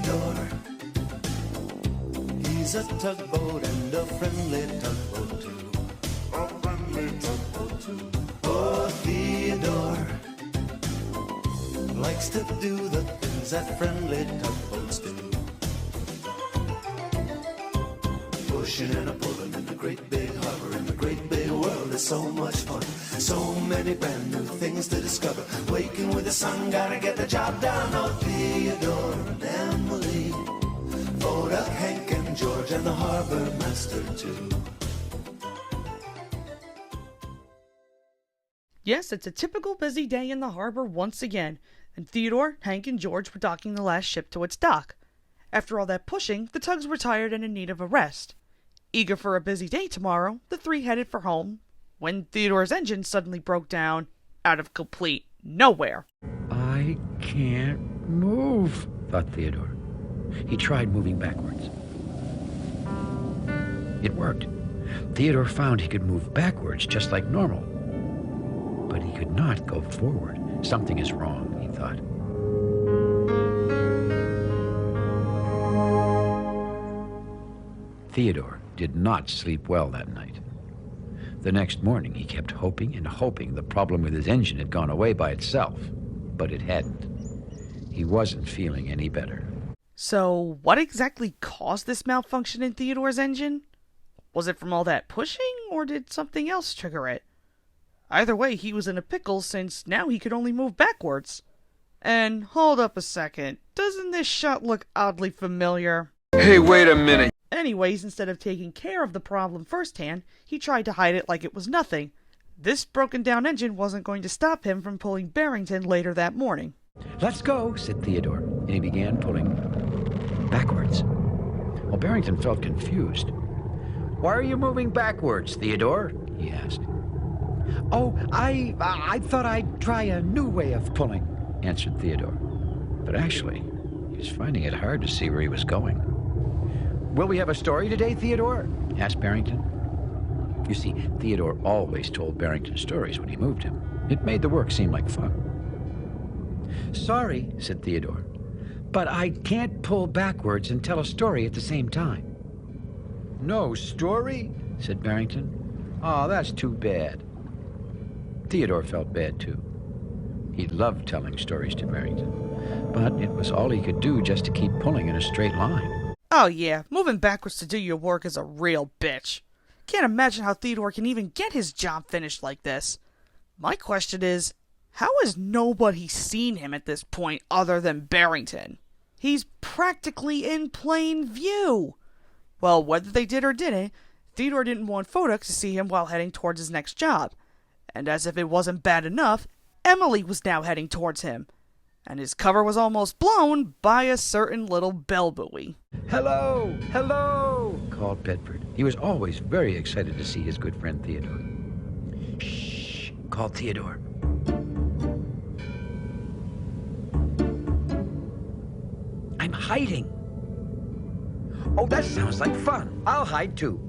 Theodore. He's a tugboat and a friendly tugboat too. A friendly tugboat too. Oh, Theodore likes to do the things that friendly tugboats do. Pushing and a pulling in the great big harbor, in the great big world is so much fun. So many brand new things to discover. Waking with the sun, gotta get the job done. Oh, Theodore and Emily, Theodore, Hank and George, and the harbor master too. Yes, it's a typical busy day in the harbor once again, and Theodore, Hank, and George were docking the last ship to its dock. After all that pushing, the tugs were tired and in need of a rest. Eager for a busy day tomorrow, the three headed for home, when Theodore's engine suddenly broke down out of complete nowhere. I can't move, thought Theodore. He tried moving backwards. It worked. Theodore found he could move backwards just like normal. But he could not go forward. Something is wrong, he thought. Theodore did not sleep well that night. The next morning, he kept hoping and hoping the problem with his engine had gone away by itself, but it hadn't. He wasn't feeling any better. So, what exactly caused this malfunction in Theodore's engine? Was it from all that pushing, or did something else trigger it? Either way, he was in a pickle since now he could only move backwards. And hold up a second, doesn't this shot look oddly familiar? Hey, wait a minute. Anyways, instead of taking care of the problem firsthand, he tried to hide it like it was nothing. This broken down engine wasn't going to stop him from pulling Barrington later that morning. Let's go, said Theodore, and he began pulling backwards. Well, Barrington felt confused. Why are you moving backwards, Theodore? He asked. Oh, I thought I'd try a new way of pulling, answered Theodore. But actually, he was finding it hard to see where he was going. Will we have a story today, Theodore? Asked Barrington. You see, Theodore always told Barrington stories when he moved him. It made the work seem like fun. Sorry, said Theodore, but I can't pull backwards and tell a story at the same time. No story? Said Barrington. Oh, that's too bad. Theodore felt bad, too. He loved telling stories to Barrington, but it was all he could do just to keep pulling in a straight line. Oh yeah, moving backwards to do your work is a real bitch. Can't imagine how Theodore can even get his job finished like this. My question is, how has nobody seen him at this point other than Barrington? He's practically in plain view. Well, whether they did or didn't, Theodore didn't want Theodore to see him while heading towards his next job. And as if it wasn't bad enough, Emily was now heading towards him. And his cover was almost blown by a certain little bell buoy. Hello! Hello! Called Bedford. He was always very excited to see his good friend Theodore. Shh! Called Theodore. I'm hiding. Oh, that sounds like fun. I'll hide too.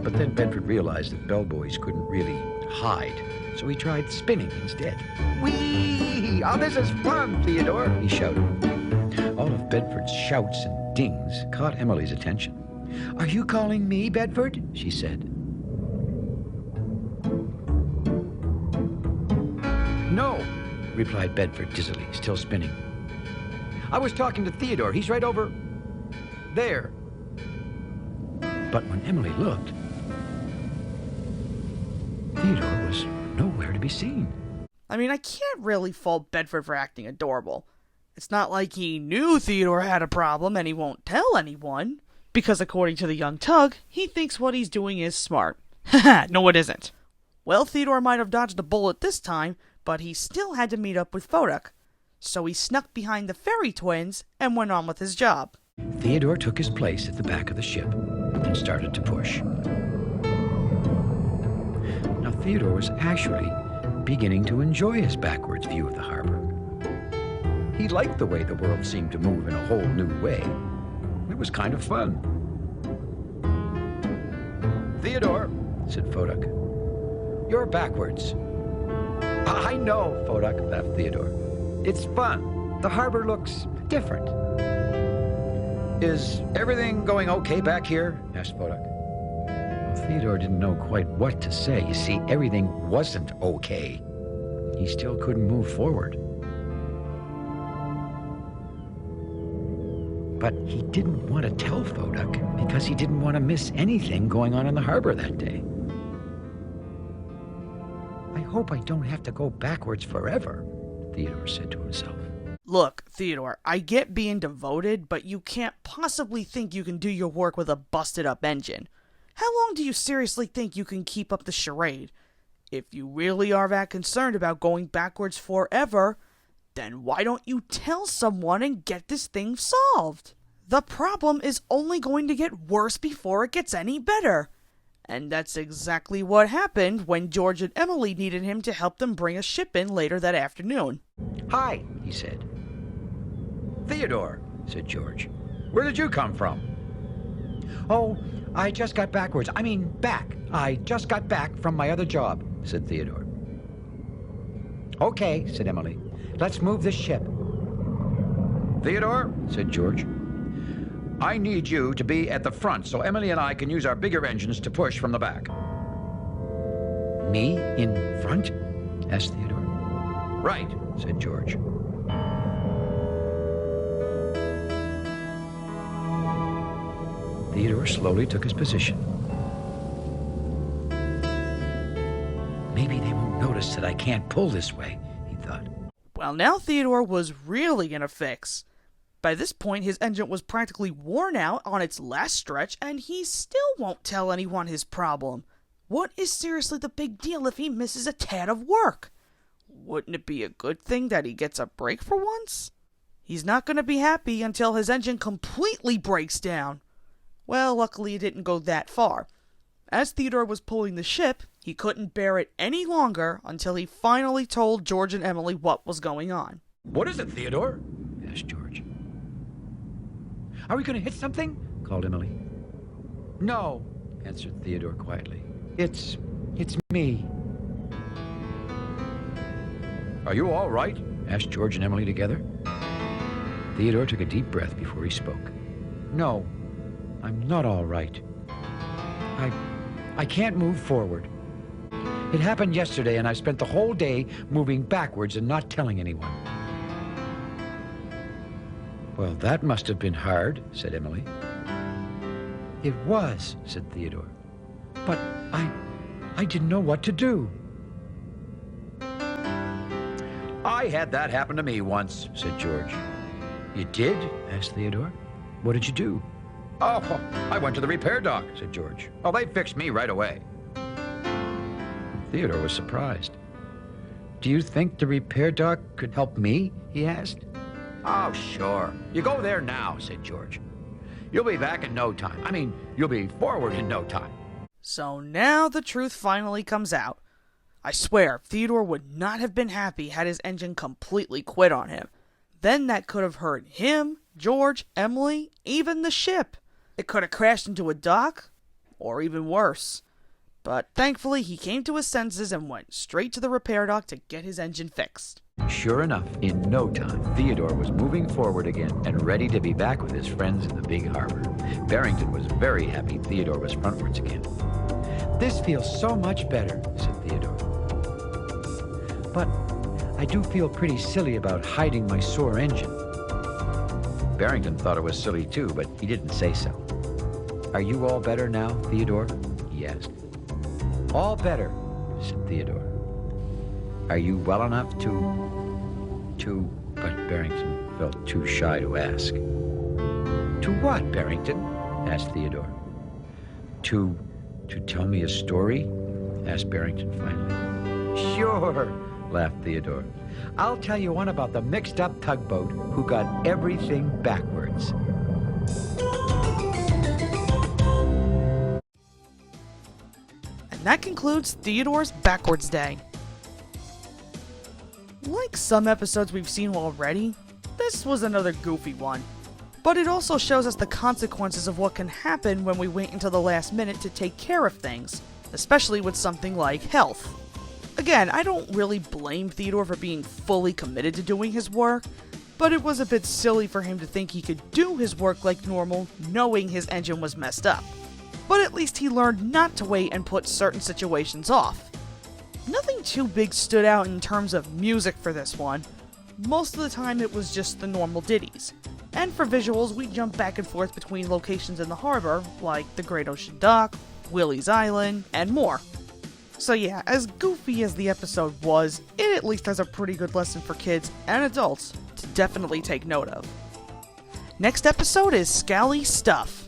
But then Bedford realized that bellboys couldn't really hide, so he tried spinning instead. Whee! Oh, this is fun, Theodore, he shouted. All of Bedford's shouts and dings caught Emily's attention. Are you calling me, Bedford? She said. No, replied Bedford dizzily, still spinning. I was talking to Theodore. He's right over there. But when Emily looked, Theodore was nowhere to be seen. I mean, I can't really fault Bedford for acting adorable. It's not like he knew Theodore had a problem and he won't tell anyone. Because according to the young tug, he thinks what he's doing is smart. Haha, no it isn't. Well, Theodore might have dodged a bullet this time, but he still had to meet up with Theodore. So he snuck behind the fairy twins and went on with his job. Theodore took his place at the back of the ship and started to push. Now, Theodore was actually beginning to enjoy his backwards view of the harbor. He liked the way the world seemed to move in a whole new way. It was kind of fun. Theodore, said Fodak, you're backwards. I know, Fodak, laughed Theodore. It's fun. The harbor looks different. Is everything going okay back here? Asked Vodok. Well, Theodore didn't know quite what to say. You see, everything wasn't okay. He still couldn't move forward. But he didn't want to tell Vodok because he didn't want to miss anything going on in the harbor that day. I hope I don't have to go backwards forever, Theodore said to himself. Look, Theodore, I get being devoted, but you can't possibly think you can do your work with a busted-up engine. How long do you seriously think you can keep up the charade? If you really are that concerned about going backwards forever, then why don't you tell someone and get this thing solved? The problem is only going to get worse before it gets any better. And that's exactly what happened when George and Emily needed him to help them bring a ship in later that afternoon. Hi, he said. Theodore, said George. Where did you come from? Oh, I just got back. I just got back from my other job, said Theodore. Okay, said Emily. Let's move this ship. Theodore, said George. I need you to be at the front so Emily and I can use our bigger engines to push from the back. Me in front? Asked Theodore. Right, said George. Theodore slowly took his position. Maybe they won't notice that I can't pull this way, he thought. Well, now Theodore was really in a fix. By this point, his engine was practically worn out on its last stretch, and he still won't tell anyone his problem. What is seriously the big deal if he misses a tad of work? Wouldn't it be a good thing that he gets a break for once? He's not going to be happy until his engine completely breaks down. Well, luckily it didn't go that far. As Theodore was pulling the ship, he couldn't bear it any longer until he finally told George and Emily what was going on. What is it, Theodore? Asked George. Are we going to hit something? Called Emily. No, answered Theodore quietly. It's me. Are you all right? Asked George and Emily together. Theodore took a deep breath before he spoke. No, I'm not all right. I can't move forward. It happened yesterday, and I spent the whole day moving backwards and not telling anyone. Well, that must have been hard, said Emily. It was, said Theodore. But I didn't know what to do. I had that happen to me once, said George. You did? Asked Theodore. What did you do? Oh, I went to the repair dock, said George. Oh, they fixed me right away. Theodore was surprised. Do you think the repair dock could help me? He asked. Oh, sure. You go there now, said George. You'll be back in no time. You'll be forward in no time. So now the truth finally comes out. I swear, Theodore would not have been happy had his engine completely quit on him. Then that could have hurt him, George, Emily, even the ship. It could have crashed into a dock, or even worse. But thankfully, he came to his senses and went straight to the repair dock to get his engine fixed. Sure enough, in no time, Theodore was moving forward again and ready to be back with his friends in the Big Harbor. Barrington was very happy Theodore was frontwards again. This feels so much better, said Theodore. But I do feel pretty silly about hiding my sore engine. Barrington thought it was silly too, but he didn't say so. Are you all better now, Theodore? He asked. All better, said Theodore. Are you well enough to... But Barrington felt too shy to ask. To what, Barrington? Asked Theodore. To tell me a story? Asked Barrington finally. Sure, laughed Theodore. I'll tell you one about the mixed-up tugboat who got everything backwards. And that concludes Theodore's Backwards Day. Like some episodes we've seen already, this was another goofy one. But it also shows us the consequences of what can happen when we wait until the last minute to take care of things, especially with something like health. Again, I don't really blame Theodore for being fully committed to doing his work, but it was a bit silly for him to think he could do his work like normal, knowing his engine was messed up. But at least he learned not to wait and put certain situations off. Nothing too big stood out in terms of music for this one. Most of the time it was just the normal ditties. And for visuals, we jump back and forth between locations in the harbor, like the Great Ocean Dock, Willie's Island, and more. So yeah, as goofy as the episode was, it at least has a pretty good lesson for kids and adults to definitely take note of. Next episode is Scally Stuff.